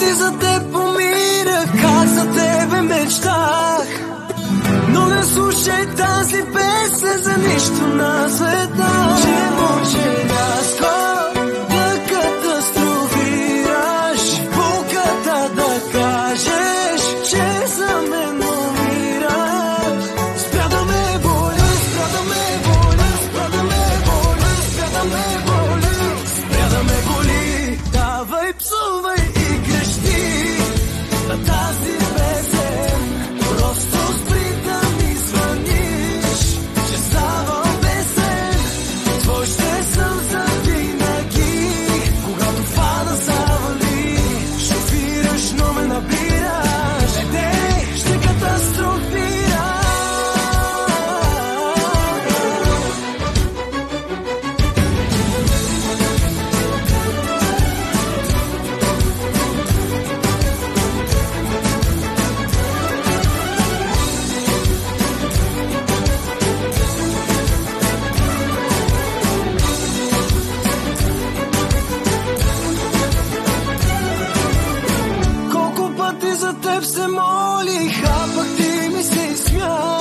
пъти за теб помирах, как за тебе мечтах. Но не слушай тази песен за нищо на света. Че може рязко да катастрофираш, болката да кажеш, че за мен умираш. Спря да ме боли, спря да ме боли, спря да ме боли, спря да ме боли, спря да ме боли. Давай, псувай и крещи на тази песен. Просто спри да ми звъниш, че ставам песен. Твой ще съм завинаги, когато фана завали. Шофираш, но ме набираш, дей, ще катастрофираш. Колко пъти за теб се молих, а пък ти ми се смя.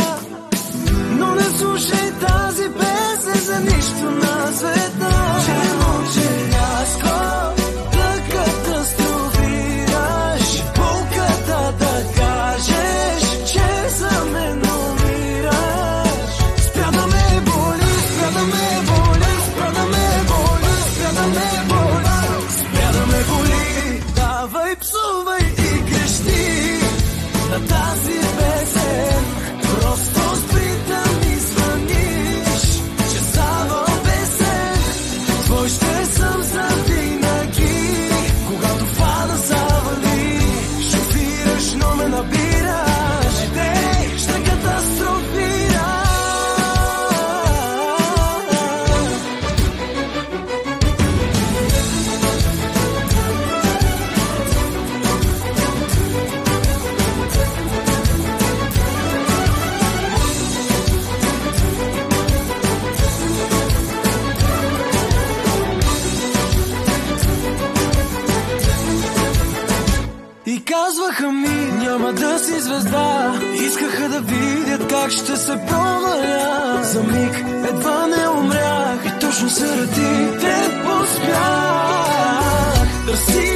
Но не слушай тази песен за нищо на света. Че може рязко да катастрофираш, болката да кажеш, че за мен умираш. Спря да ме боли, спря да ме боли, спря да ме боли, спря да ме боли, спря да ме боли. Давай, псувай и крещи на тази песен. Просто спри да ми звъниш, че ставам песен. Твой ще съм завинаги, когато фана завали. Шофираш, но ме набираш, дей, ще катастрофираш. И казваха ми, няма да си звезда. Искаха да видят как ще се проваля. За миг едва не умрях и точно заради те успях. Търси